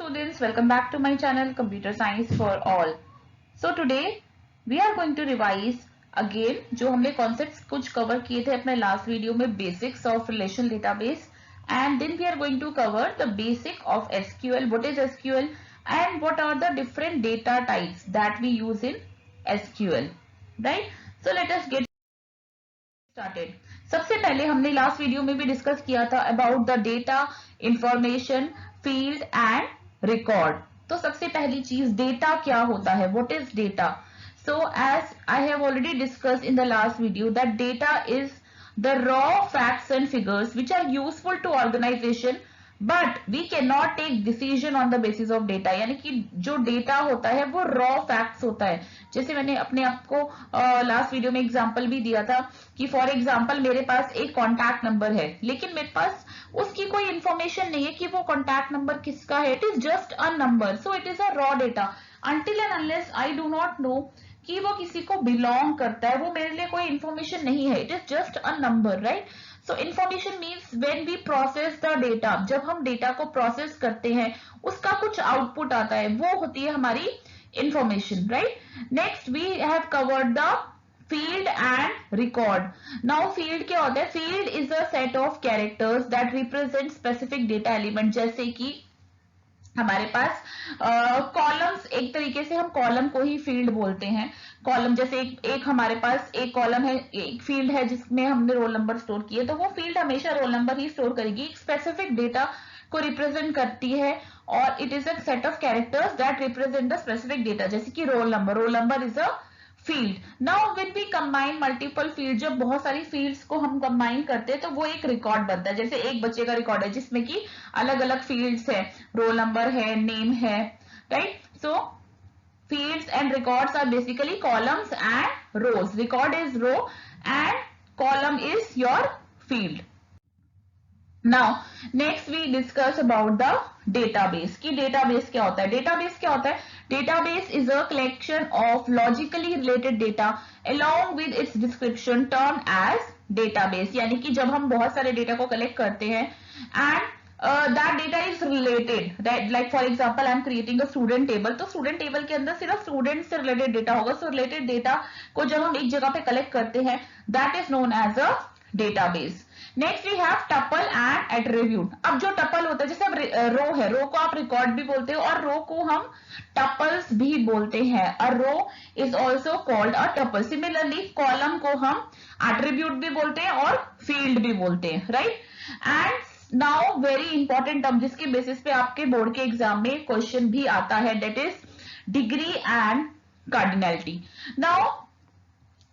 students, welcome back to my channel Computer Science for All. So today we are going to revise again जो हमने concepts कुछ cover किए थे अपने last video में, basics of relational database, and then we are going to cover the basic of SQL, what is SQL and what are the different data types that we use in SQL, right? So let us get started. सबसे पहले हमने last video में भी discuss किया था about the data, information, field and record. तो सबसे पहली चीज डेटा क्या होता है, what is data. So as I have already discuss in the last video that data is the raw facts and figures which are useful to organisation but we can not take decision on the basis of data. यानी कि जो data होता है वो raw facts होता है. जैसे मैंने अपने आप को लास्ट वीडियो में एग्जांपल भी दिया था कि फॉर एग्जांपल मेरे पास एक कॉन्टैक्ट नंबर है लेकिन मेरे पास उसकी कोई इंफॉर्मेशन नहीं है कि वो कॉन्टैक्ट नंबर किसका है. It is just a number, so it is a raw data. Until and unless I do not know कि वो किसी को बिलोंग करता है, वो मेरे लिए कोई इंफॉर्मेशन नहीं है. It is just a number, right. So information means when we process the data, जब हम डेटा को प्रोसेस करते हैं उसका कुछ आउटपुट आता है, वो होती है हमारी information, right. Next we have covered the field and record. Now field क्या होता है? Field is a set of characters that represent specific data element. जैसे कि हमारे पास कॉलम्स, एक तरीके से हम कॉलम को ही फील्ड बोलते हैं. कॉलम जैसे एक हमारे पास एक कॉलम है, एक फील्ड है जिसमें हमने रोल नंबर स्टोर किए, तो वो फील्ड हमेशा रोल नंबर ही स्टोर करेगी, एक स्पेसिफिक डेटा को रिप्रेजेंट करती है और it is a set of characters that represent the specific data. जैसे कि roll number is a field. Now when we combine multiple field, जब बहुत सारी फील्ड्स को हम कंबाइन करते हैं तो वो एक रिकॉर्ड बनता है. जैसे एक बच्चे का रिकॉर्ड है जिसमें कि अलग अलग फील्ड्स है, रोल नंबर है, नेम है, right. So fields and records are basically columns and rows. Record is row and column is your field. Now next we discuss about the database. कि database क्या होता है? database क्या होता है? database is a collection of logically related data along with its description termed as database. यानी कि जब हम बहुत सारे डेटा को कलेक्ट करते हैं and that data is related, that like for example I am creating a student table, तो student table के अंदर सिर्फ स्टूडेंट से रिलेटेड डेटा होगा. सो रिलेटेड डेटा को जब हम एक जगह पे कलेक्ट करते हैं that is known as a database. Next we have tuple and attribute. अब जो टपल होता है, जैसे अब रो है, रो को आप रिकॉर्ड भी बोलते हो और रो को हम टपल्स भी बोलते हैं. A row is also called a tuple. Similarly column को हम एट्रीब्यूट भी बोलते हैं और फील्ड भी बोलते हैं, right. And now very important term जिसके बेसिस पे आपके बोर्ड के एग्जाम में क्वेश्चन भी आता है, that is degree and cardinality. Now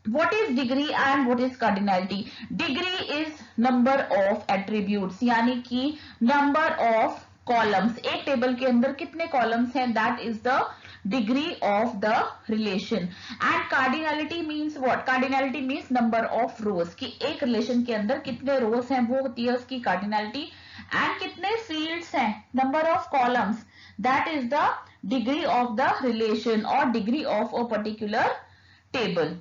what is degree and what is cardinality? Degree is number of attributes, यानी कि number of columns. एक टेबल के अंदर कितने columns हैं, that is the degree of the relation. And cardinality means what? Cardinality means number of rows, कि एक relation के अंदर कितने rows हैं वो होती है उसकी cardinality. And कितने fields हैं, number of columns, that is the degree of the relation or degree of a particular table.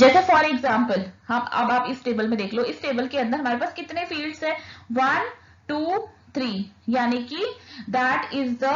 जैसे फॉर एग्जाम्पल हम अब आप इस टेबल में देख लो, इस टेबल के अंदर हमारे पास कितने फील्ड्स हैं, 1 2 3, यानी कि that is the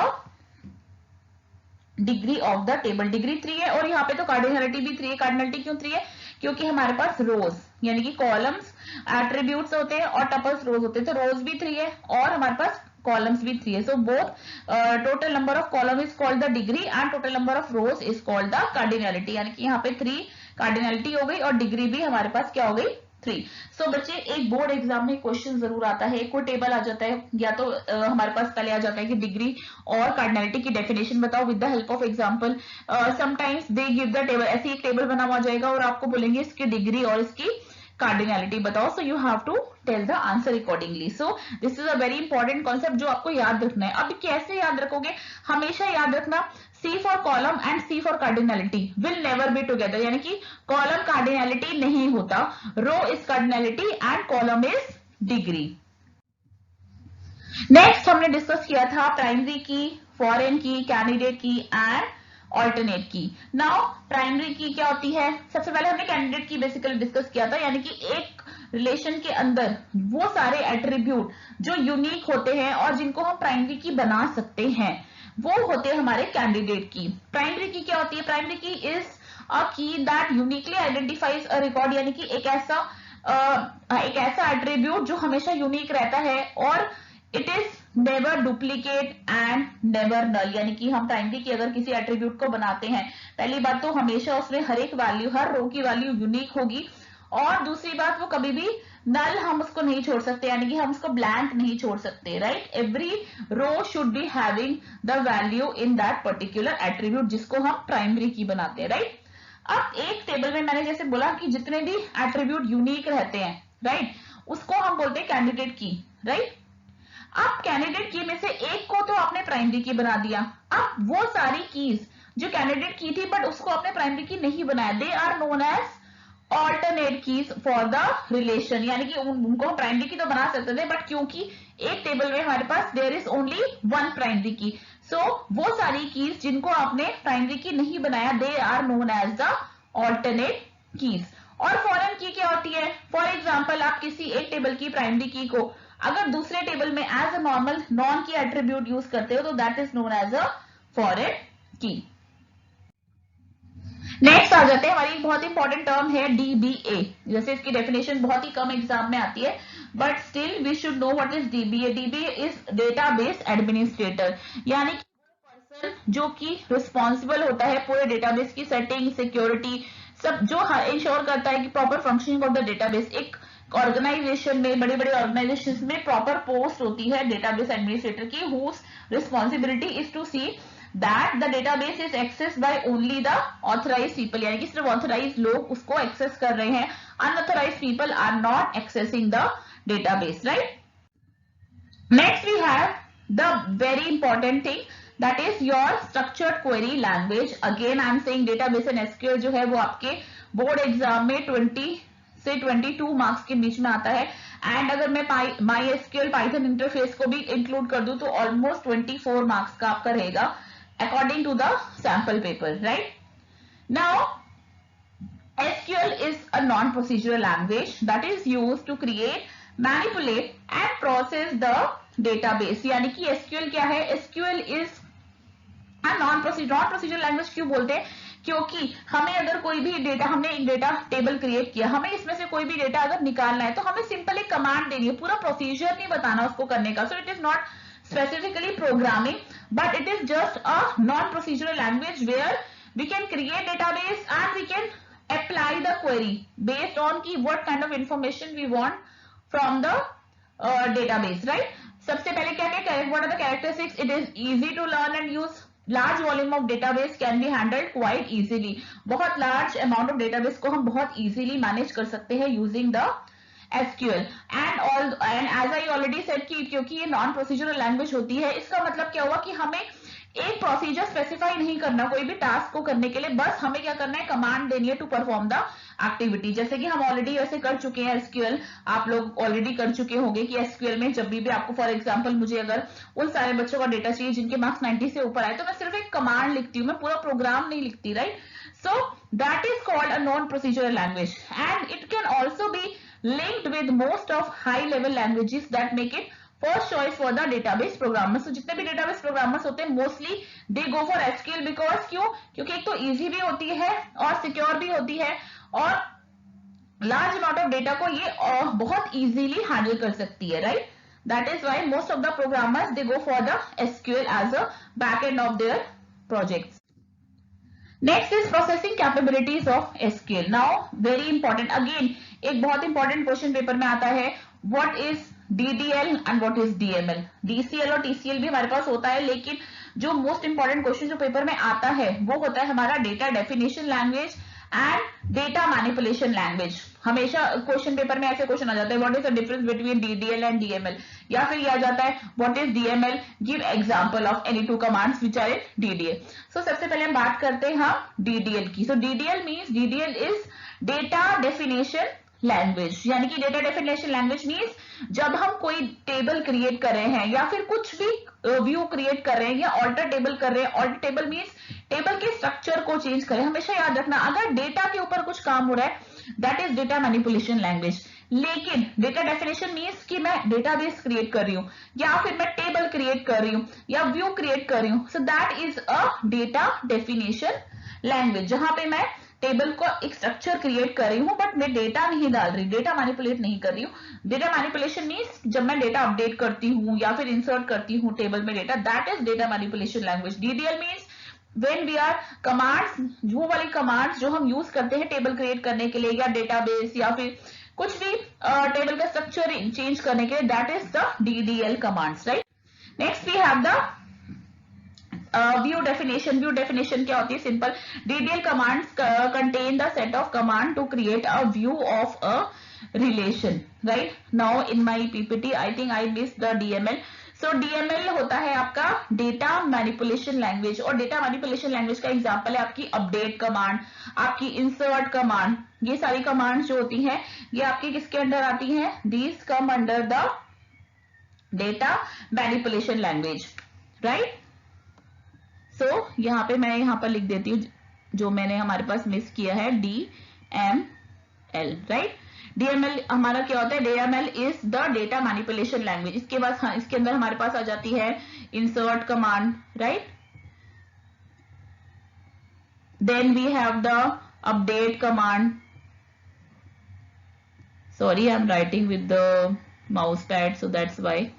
degree of the table. Degree 3 है और यहाँ पे तो कार्डिनलिटी भी 3 है. कार्डिनलिटी क्यों 3 है? क्योंकि हमारे पास रोज यानी कि कॉलम्स एट्रीब्यूट्स होते हैं और टपल्स रोज होते हैं, तो रोज भी 3 है और हमारे पास कॉलम्स भी 3 है. So both total number of column is called the degree and total number of rose is called the cardinality. यानी कि यहाँ पे 3 कार्डिनलिटी हो गई और डिग्री भी हमारे पास क्या हो गई, 3. सो बच्चे एक बोर्ड एग्जाम में क्वेश्चन जरूर आता है, कोई टेबल आ जाता है या तो हमारे पास पहले आ जाता है कि डिग्री और कार्डिनलिटी की डेफिनेशन बताओ with the help of example. Sometimes they give the table, ऐसे एक टेबल बना हुआ जाएगा और आपको बोलेंगे इसकी डिग्री और इसकी कार्डिनलिटी बताओ. So you have to tell the answer accordingly. So this is a very important concept जो आपको याद रखना है. अब कैसे याद रखोगे? हमेशा याद रखना C for column and C for cardinality will never be together, यानी कि column cardinality नहीं होता, row is cardinality and column is degree. Next हमने डिस्कस किया था प्राइमरी की, फॉरेन की, कैंडिडेट की एंड ऑल्टरनेट की. नाउ प्राइमरी की क्या होती है? सबसे पहले हमने कैंडिडेट की बेसिकली डिस्कस किया था, यानी कि एक रिलेशन के अंदर वो सारे एट्रीब्यूट जो यूनिक होते हैं और जिनको हम प्राइमरी की बना सकते हैं, वो होते हैं हमारे कैंडिडेट की। प्राइमरी की क्या होती है? प्राइमरी की इज अ की that uniquely identifies a record, यानी कि एक ऐसा एट्रीब्यूट जो हमेशा यूनिक रहता है और it is never duplicate and never null. यानी कि हम प्राइमरी की अगर किसी एट्रीब्यूट को बनाते हैं, पहली बात तो हमेशा उसमें हर एक वैल्यू, हर रो की वैल्यू यूनिक होगी, और दूसरी बात वो कभी भी नल हम उसको नहीं छोड़ सकते, यानी कि हम उसको ब्लैंक नहीं छोड़ सकते, right. Every row should be having the value in that particular attribute जिसको हम प्राइमरी की बनाते हैं, राइट। अब एक टेबल में मैंने जैसे बोला कि जितने भी एट्रीब्यूट यूनिक रहते हैं, राइट, उसको हम बोलते हैं कैंडिडेट की, राइट। अब कैंडिडेट की में से एक को तो आपने प्राइमरी की बना दिया, अब वो सारी कीज जो कैंडिडेट की थी बट उसको आपने प्राइमरी की नहीं बनाया, they are known as alternate keys for the relation. यानी कि उनको प्राइमरी की तो बना सकते थे, बट क्योंकि एक टेबल में हमारे पास there is only one primary key, so वो सारी कीज जिनको आपने प्राइमरी की नहीं बनाया, they are known as the alternate keys. और फॉरेन की क्या होती है? फॉर एग्जाम्पल, आप किसी एक टेबल की प्राइमरी की को अगर दूसरे टेबल में as a normal non key attribute use करते हो तो that is known as a foreign key. Next आ जाते हैं, हमारी एक बहुत इंपॉर्टेंट टर्म है डीबीए। जैसे इसकी डेफिनेशन बहुत ही कम एग्जाम में आती है, but still we should know what is DBA. DBA is database administrator, यानी कि पर्सन जो कि रिस्पॉन्सिबल होता है पूरे डेटाबेस की सेटिंग, सिक्योरिटी, सब जो इंश्योर करता है कि proper functioning of the database. एक ऑर्गेनाइजेशन में, बड़े बड़े ऑर्गेनाइजेशन में प्रॉपर पोस्ट होती है डेटाबेस एडमिनिस्ट्रेटर की, whose responsibility is to see that the database is access by only the authorise people, यानी कि सिर्फ ऑथराइज लोग उसको एक्सेस कर रहे हैं, unauthorise people are not accessing the database, right. Next we have the very important thing, that is your structured query language. Again I am saying database and SQL जो है वो आपके बोर्ड एग्जाम में 20 से 22 marks के बीच में आता है, एंड अगर मैं MySQL पाइथन इंटरफेस को भी इंक्लूड कर दूं तो ऑलमोस्ट 24 मार्क्स का आपका रहेगा according to the sample paper, right. Now SQL is a non-procedural language that is used to create, manipulate and process the database. यानी कि SQL क्या है? SQL is non procedural language क्यों बोलते हैं? क्योंकि हमें अगर कोई भी डेटा, हमने एक डेटा टेबल क्रिएट किया, हमें इसमें से कोई भी डेटा अगर निकालना है तो हमें सिंपली कमांड देनी है, पूरा प्रोसीजर नहीं बताना उसको करने का। So it is not specifically programming, but it is just a non procedural language where we can create database and we can apply the query based on की what kind of information we want from the database, right. सबसे पहले क्या क्या, what are the characteristics? It is easy to learn and use, large volume of database can be handled quite easily, बहुत large amount of database को हम बहुत easily manage कर सकते हैं using the SQL। And as I already said कि क्योंकि ये नॉन प्रोसीजरल लैंग्वेज होती है, इसका मतलब क्या हुआ कि हमें एक प्रोसीजर स्पेसिफाई नहीं करना कोई भी टास्क को करने के लिए, बस हमें क्या करना है, कमांड देनी है टू परफॉर्म द एक्टिविटी। जैसे कि हम ऑलरेडी ऐसे कर चुके हैं SQL, आप लोग ऑलरेडी कर चुके होंगे कि SQL में जब भी आपको, फॉर एग्जांपल मुझे अगर उन सारे बच्चों का डेटा चाहिए जिनके मार्क्स 90 से ऊपर आए, तो मैं सिर्फ एक कमांड लिखती हूँ, मैं पूरा प्रोग्राम नहीं लिखती, right. So that is called a non procedural language and it can also be linked with most of high level languages that make it first choice for the database programmers। तो जितने भी database programmers होते हैं mostly they go for SQL because क्योंकि एक तो easy भी होती है और secure भी होती है और large amount of data को ये बहुत easily handle कर सकती है, right। That is why most of the programmers they go for the SQL as a back end of their projects। Next is processing capabilities of SQL। Now very important, again एक बहुत important question paper में आता है, what is DDL and what is DML। DCL और TCL भी हमारे पास होता है, लेकिन जो मोस्ट इंपॉर्टेंट क्वेश्चन जो पेपर में आता है वो होता है हमारा data definition language and data manipulation language. हमेशा क्वेश्चन पेपर में ऐसे क्वेश्चन आ जाता है, what is the difference between DDL and DML, या फिर ये आ जाता है what is DML, give example of any two commands which are in DDL। So सबसे पहले हम बात करते हैं हम DDL की। सो DDL means, DDL is data definition language, यानी कि डेटा डेफिनेशन लैंग्वेज मींस जब हम कोई टेबल क्रिएट कर रहे हैं या फिर कुछ भी व्यू क्रिएट कर रहे हैं या ऑल्टर टेबल कर रहे हैं, ऑल्टर टेबल मींस टेबल के स्ट्रक्चर को चेंज करें। हमेशा याद रखना, अगर डेटा के ऊपर कुछ काम हो रहा है that is data manipulation language. लेकिन डेटा डेफिनेशन मीन्स कि मैं डेटाबेस क्रिएट कर रही हूँ या फिर मैं टेबल क्रिएट कर रही हूँ या व्यू क्रिएट कर रही हूँ. So that is a data definition language, जहां पे मैं टेबल को एक स्ट्रक्चर क्रिएट कर रही हूँ बट मैं डेटा नहीं डाल रही, डेटा मैनिपुलेट नहीं कर रही हूँ. डेटा मैनिपुलेशन मीन्स जब मैं डेटा अपडेट करती हूँ या फिर इंसर्ट करती हूँ टेबल में data, that is data manipulation language. DDL means when we are commands, वो वाली कमांड्स जो हम यूज करते हैं टेबल क्रिएट करने के लिए या डेटाबेस या फिर कुछ भी टेबल का स्ट्रक्चर चेंज करने के लिए, that is the DDL commands, right. Next we have the view definition. View definition क्या होती है? Simple. DDL commands contain the set of command to create a view of a relation, right. Now in my PPT I think I miss the DML. So DML होता है आपका data manipulation language, और data manipulation language का example है आपकी update command, आपकी insert command. ये सारी कमांड जो होती हैं ये आपकी किसके अंडर आती हैं? These come under the data manipulation language, right. So यहाँ पे मैं यहाँ पर लिख देती हूँ जो मैंने हमारे पास मिस किया है, DML, राइट. डीएमएल हमारा क्या होता है? DML is the data manipulation language. इसके बाद हाँ, इसके अंदर हमारे पास आ जाती है insert command, right. Then we have the update command. Sorry, I am writing with the mouse pad, so that's why,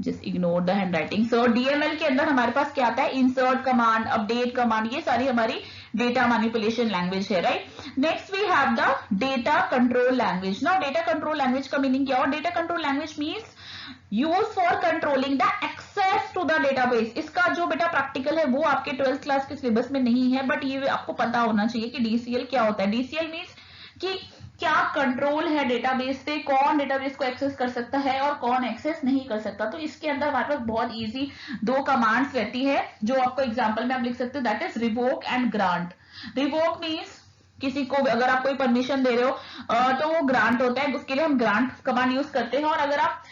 just ignore the handwriting. So DML के अंदर हमारे पास क्या आता है? इंसर्ट कमांड, अपडेट कमांड, ये सारी हमारी डेटा मैनिपुलेशन लैंग्वेज है, right. Next we have the data control language. Now data control language का मीनिंग क्या हो? Data control language means use for controlling the access to the database. इसका जो बेटा प्रैक्टिकल है वो आपके 12th क्लास के सिलेबस में नहीं है, बट ये आपको पता होना चाहिए कि डीसीएल क्या होता है. डीसीएल मीन्स कि क्या कंट्रोल है डेटाबेस पे, कौन डेटाबेस को एक्सेस कर सकता है और कौन एक्सेस नहीं कर सकता. तो इसके अंदर हमारे पास बहुत इजी दो कमांड्स रहती है जो आपको एग्जांपल में आप लिख सकते हो, that is revoke and grant. Revoke means किसी को अगर आप कोई परमिशन दे रहे हो तो वो ग्रांट होता है, उसके लिए हम ग्रांट कमांड यूज करते हैं. और अगर आप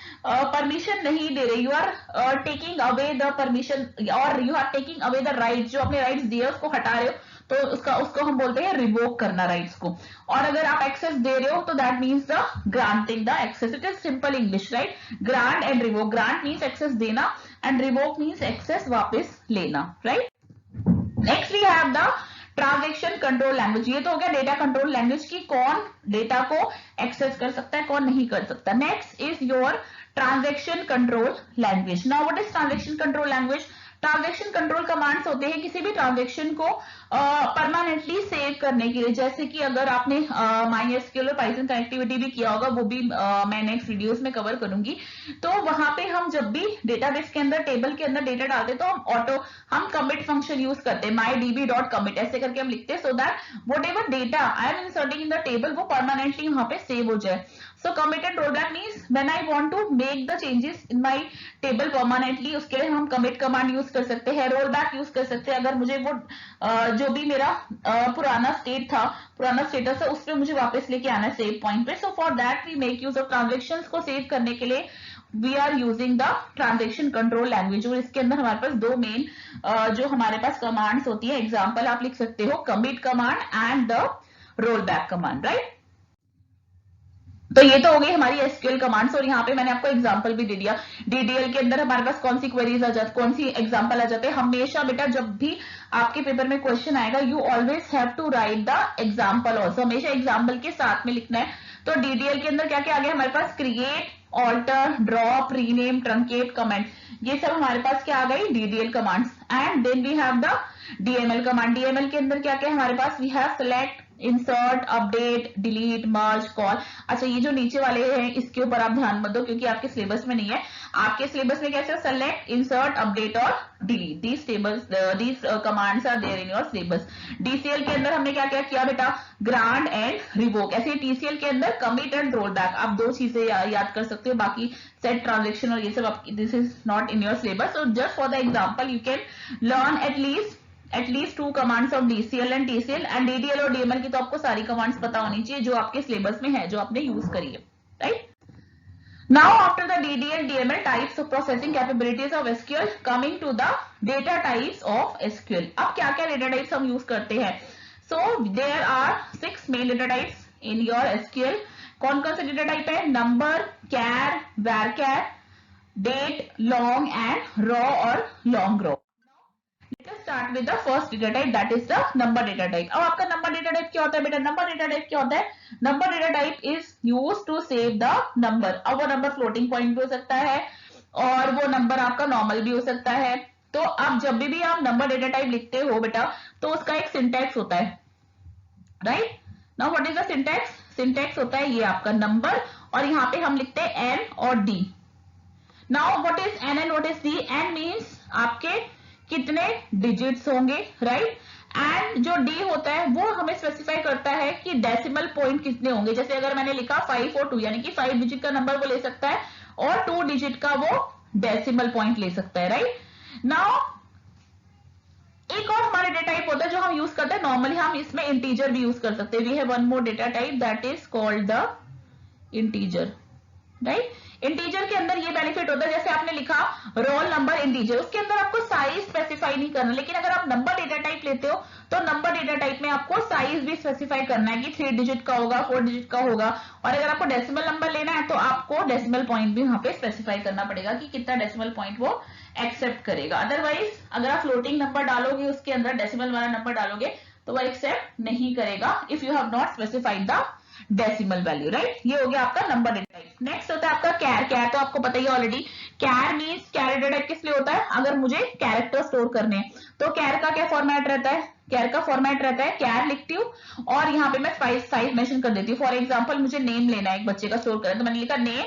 परमिशन नहीं दे रहे, you are taking away the permission और you are taking away the right, जो आपने राइट्स दिए उसको हटा रहे हो, तो उसको हम बोलते हैं रिवोक करना राइट्स को. और अगर आप एक्सेस दे रहे हो तो that means the granting the access. It is simple English, right. Grant and revoke. Grant means access देना एंड रिवोक मीन्स एक्सेस वापस लेना, right. Next we have the transaction control language. ये तो हो गया डेटा कंट्रोल लैंग्वेज की कौन data को एक्सेस कर सकता है, कौन नहीं कर सकता. Next is your transaction control language. Now what is transaction control language? Transaction control commands होते हैं किसी भी ट्रांजैक्शन को परमानेंटली सेव करने के लिए. जैसे कि अगर आपने MySQL और पाइथन कनेक्टिविटी भी किया होगा, वो भी मैं नेक्स्ट वीडियोस में कवर करूंगी. तो वहां पे हम जब भी डेटाबेस के अंदर टेबल के अंदर डेटा डालते हैं तो हम कमिट फंक्शन यूज करते हैं, mydb.commit ऐसे करके हम लिखते हैं, so that what ever data I am inserting in the table वो परमानेंटली वहां पे सेव हो जाए. So commit and rollback means when I want to make the changes in my table permanently, उसके लिए हम commit command यूज कर सकते हैं, rollback यूज कर सकते हैं. अगर मुझे वो जो भी मेरा पुराना स्टेट था, पुराना स्टेटस है, उस पर मुझे वापस लेके आना है सेव पॉइंट पे. So for that we make use of transactions को सेव करने के लिए we are using the transaction control language. और इसके अंदर हमारे पास दो मेन जो हमारे पास कमांड्स होती है, एग्जाम्पल आप लिख सकते हो, commit command and the rollback command, right. तो ये तो हो गई हमारी एसक्यूएल कमांड्स, और यहाँ पे मैंने आपको एग्जांपल भी दे दिया. डीडीएल के अंदर हमारे पास कौन सी क्वेरीज आ जाती, कौन सी एग्जांपल आ जाते हैं. हमेशा बेटा जब भी आपके पेपर में क्वेश्चन आएगा, you always have to write the example also. हमेशा एग्जांपल के साथ में लिखना है. तो डीडीएल के अंदर क्या क्या आ गया हमारे पास? Create, alter, drop, rename, truncate, comment, ये सब हमारे पास क्या आ गई? DDL commands. And then we have the DML command. DML के अंदर क्या क्या हमारे पास? We have select, insert, update, delete, merge, call. अच्छा, ये जो नीचे वाले हैं इसके ऊपर आप ध्यान मत दो क्योंकि आपके सिलेबस में नहीं है. आपके सिलेबस में कैसे? सेलेक्ट, इंसर्ट, अपडेट और delete. These commands are there in your syllabus. DCL के अंदर हमने क्या क्या किया बेटा? Grant and revoke. ऐसे टीसीएल के अंदर कमिट एंड रोलबैक. आप दो चीजें याद कर सकते हो, बाकी सेट, ट्रांजेक्शन और ये सब this is not in your syllabus. So just for the example you can learn at least 2 commands of DCL and TCL. And DDL और डीएमएल की तो आपको सारी कमांड्स पता होनी चाहिए जो आपके सिलेबस में है, जो आपने यूज करी है, right. Now after the DDL DML types of processing capabilities of SQL, coming to the data types of SQL. अब क्या क्या data types हम यूज करते हैं? So there are 6 main data types in your SQL. कौन कौन से data type है? Number, char, varchar, date, long and raw और long raw. Let us start with the first data type, that is the number data type. अब आपका number data type क्या होता है बेटा? number data type क्या होता है? number data type is used to save the number. अब वो number floating point भी हो सकता है और वो number आपका normal भी हो सकता है। तो अब जब भी आप number data type लिखते हो बेटा, तो उसका एक syntax होता है, right? Now what is the syntax? syntax होता है ये आपका number और यहाँ पे हम लिखते हैं n और d. Now what is n and what is d? n means आपके कितने डिजिट्स होंगे, राइट? एंड जो डी होता है वो हमें स्पेसिफाई करता है कि डेसिमल पॉइंट कितने होंगे। जैसे अगर मैंने लिखा 5 और 2, यानी कि 5 डिजिट का नंबर वो ले सकता है और 2 डिजिट का वो डेसिमल पॉइंट ले सकता है, राइट? नाउ एक और हमारा डेटा टाइप होता है जो हम यूज करते हैं नॉर्मली, हम इसमें इंटीजर भी यूज कर सकते हैं। We have one more data type that is called the integer, right? Integer के अंदर ये बेनिफिट होता है, जैसे आपने लिखा रोल नंबर इंटीजर, उसके अंदर आपको साइज स्पेसिफाई नहीं करना, लेकिन अगर आप नंबर डेटा टाइप लेते हो तो नंबर डेटा टाइप में आपको साइज भी स्पेसिफाई करना है कि 3 डिजिट का होगा, 4 डिजिट का होगा। और अगर आपको डेसिमल नंबर लेना है तो आपको डेसिमल पॉइंट भी वहां पे स्पेसिफाई करना पड़ेगा कि कितना डेसिमल पॉइंट वो एक्सेप्ट करेगा। अदरवाइज अगर आप फ्लोटिंग नंबर डालोगे, उसके अंदर डेसिमल वाला नंबर डालोगे तो वो एक्सेप्ट नहीं करेगा if you have not specified the decimal value, right? ये हो गया आपका नंबर डेटा टाइप। नेक्स्ट होता है आपका कैर। कैर तो आपको पता ही ऑलरेडी, कैर मींस कैर डेटा टाइप किस लिए होता है? अगर मुझे कैरेक्टर स्टोर करने हैं तो कैर का क्या फॉर्मेट रहता है? कैर का फॉर्मेट रहता है कैर लिखती हूँ और यहाँ पे मैं साइज मेंशन कर देती हूँ। फॉर एग्जांपल मुझे नेम लेना है, एक बच्चे का स्टोर करना, तो मैंने लिखा नेम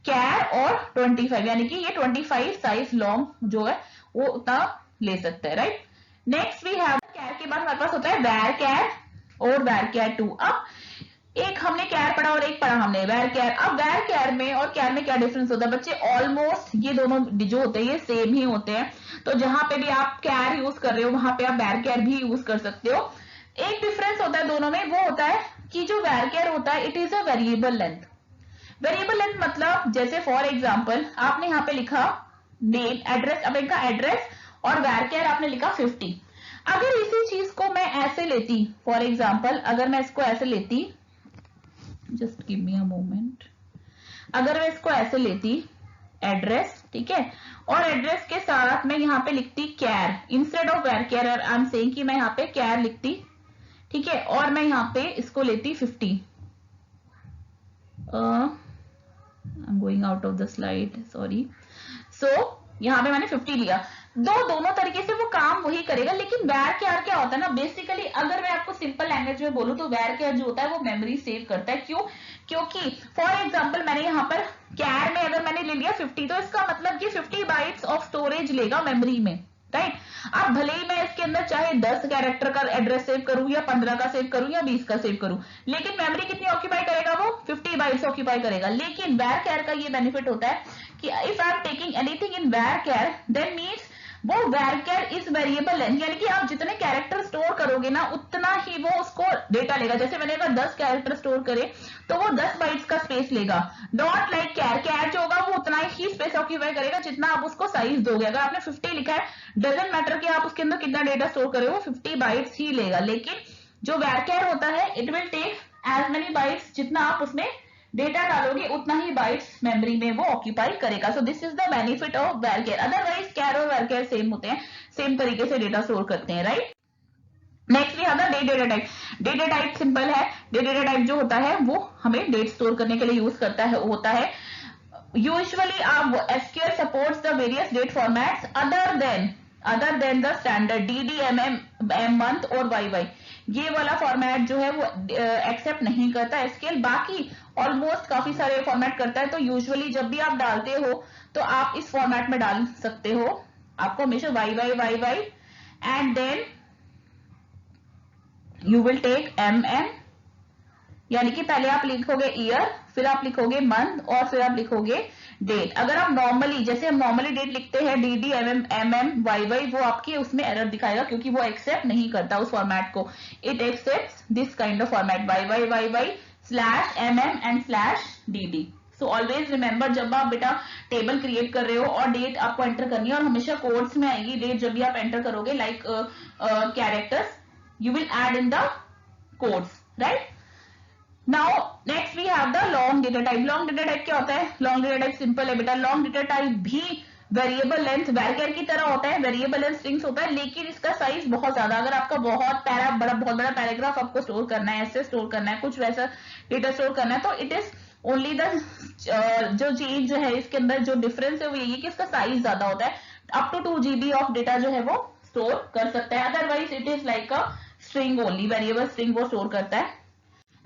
कैर और 25, यानी कि ये 25 साइज लॉन्ग जो है वो उतना ले सकता है, राइट? नेक्स्ट वी हैव कैर के बाद हमारे पास होता है वैर कैर और वैर कैर 2। अब एक हमने कैर पढ़ा और एक पढ़ा हमने वैर कैर। अब वैर कैर में और कैर में क्या डिफरेंस होता है बच्चे? ऑलमोस्ट ये दोनों जो होते हैं ये सेम ही होते हैं। तो जहां पे भी आप कैर यूज कर रहे हो वहां पे आप वैर कैर भी यूज कर सकते हो। एक डिफरेंस होता है दोनों में, वो होता है कि जो वैर कैर होता है it is a variable length. Variable length मतलब जैसे फॉर एग्जाम्पल आपने यहाँ पे लिखा नेम एड्रेस, अब इनका एड्रेस और वैर कैर आपने लिखा 50। अगर इसी चीज को मैं ऐसे लेती, फॉर एग्जाम्पल अगर मैं इसको ऐसे लेती, just give me a moment, अगर मैं इसको ऐसे लेती एड्रेस, ठीक है, और एड्रेस के साथ मैं यहाँ पे लिखती char instead of varchar, I am saying कि मैं यहाँ पे कैर लिखती, ठीक है, और मैं यहाँ पे इसको लेती 50। I am going out of the slide, sorry. So यहाँ पे मैंने 50 लिया। दोनों तरीके से वो काम वही करेगा, लेकिन वैर कैर क्या होता है ना, बेसिकली अगर मैं आपको सिंपल लैंग्वेज में बोलूं तो वैर कैर जो होता है वो मेमोरी सेव करता है। क्यों? क्योंकि फॉर एग्जांपल मैंने यहाँ पर कैर में अगर मैंने ले लिया 50, तो इसका मतलब ये 50 बाइट्स ऑफ स्टोरेज लेगा मेमोरी में, राइट? अब भले ही मैं इसके अंदर चाहे 10 कैरेक्टर का एड्रेस सेव करूं या 15 का सेव करूं या 20 का सेव करूं, लेकिन मेमोरी कितनी ऑक्यूपाई करेगा? वो 50 बाइट्स ऑक्यूपाई करेगा। लेकिन वैर कैर का ये बेनिफिट होता है कि if I am taking anything in वैर कैर देन मीन्स वो वैर कैर इज वेरिएबल लेंथ, यानी कि आप जितने कैरेक्टर स्टोर करोगे ना उतना ही वो उसको डेटा लेगा। जैसे मैंने अगर 10 कैरेक्टर स्टोर करे तो वो 10 बाइट्स का स्पेस लेगा, नॉट लाइक कैर। कैर जो होगा वो उतना ही स्पेस ऑक्यूपाई करेगा जितना आप उसको साइज दोगे। अगर आपने 50 लिखा है, डजंट मैटर कि आप उसके अंदर कितना डेटा स्टोर करे, वो 50 बाइट्स ही लेगा। लेकिन जो वैर कैर होता है it will take as many bytes, जितना आप उसमें डेटा डालोगे उतना ही बाइट्स मेमोरी में वो ऑक्यूपाई करेगा। सो this is the benefit of वैर कैर। अदरवाइज कैर और वैर कैर सेम होते हैं, सेम तरीके से डेटा स्टोर करते हैं, right? Next we have the date data type. Date data type simple है। डेट डेटा टाइप जो होता है वो हमें डेट स्टोर करने के लिए यूज करता है होता है यूजुअली आप SQL supports the various date formats other than the standard dd mm month और yy। ये वाला फॉर्मेट जो है वो एक्सेप्ट नहीं करता एसक्यूएल, बाकी ऑलमोस्ट काफी सारे फॉर्मेट करता है। तो यूजुअली जब भी आप डालते हो तो आप इस फॉर्मेट में डाल सकते हो। आपको हमेशा yy and then you will take mm, यानी कि पहले आप लिखोगे ईयर, फिर आप लिखोगे मंथ और फिर आप लिखोगे डेट। अगर आप नॉर्मली जैसे हम नॉर्मली डेट लिखते हैं dd mm yy, वो आपके उसमें एरर दिखाएगा क्योंकि वो एक्सेप्ट नहीं करता उस फॉर्मेट को। It accepts this kind of format yy /mm and /dd। So always remember, जब आप बेटा टेबल क्रिएट कर रहे हो और डेट आपको एंटर करनी है, और हमेशा कोड्स में आएगी डेट जब भी आप एंटर करोगे, like characters you will add in the codes, right? Now next we have the long data type. Long data type क्या होता है? लॉन्ग डेटा टाइप सिंपल है बेटा। लॉन्ग डेटा टाइप भी वेरिएबल लेंथ वैरियर की तरह होता है, वेरिएबल लेंथ स्ट्रिंग्स होता है, लेकिन इसका साइज बहुत ज्यादा। अगर आपका बहुत बड़ा पैराग्राफ आपको स्टोर करना है, ऐसे स्टोर करना है, कुछ वैसा डेटा स्टोर करना है, तो इट इज ओनली द जो चेंज है इसके अंदर, जो डिफरेंस है वो यही है कि इसका साइज ज्यादा होता है। Up to 2 GB of data जो है वो स्टोर कर सकता है। Otherwise it is like a string only, variable string वो स्टोर करता है।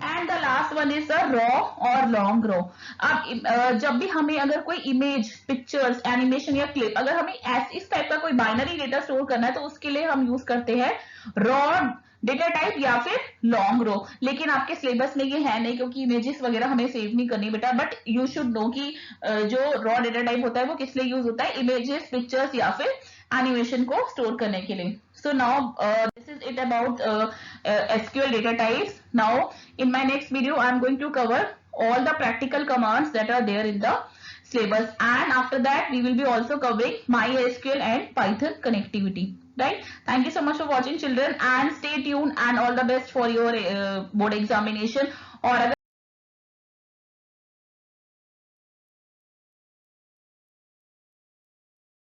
And the last one is raw और लॉन्ग रॉ। अब जब भी हमें अगर कोई इमेज, पिक्चर्स, एनिमेशन या क्लिप, अगर हमें इस टाइप का कोई बाइनरी डेटा स्टोर करना है तो उसके लिए हम यूज करते हैं रॉ डेटा टाइप या फिर लॉन्ग रो। लेकिन आपके सिलेबस में ये है नहीं, क्योंकि इमेजेस वगैरह हमें सेव नहीं करनी बेटा। बट यू शुड नो कि जो रॉ डेटा टाइप होता है वो किस लिए यूज होता है, इमेजेस, पिक्चर्स या फिर एनिमेशन को स्टोर करने के लिए। So now this is it about SQL data types. Now in my next video I am going to cover all the practical commands that are there in the syllabus, and after that we will be also covering MySQL and Python connectivity. Right? Thank you so much for watching children, and stay tuned and all the best for your board examination. और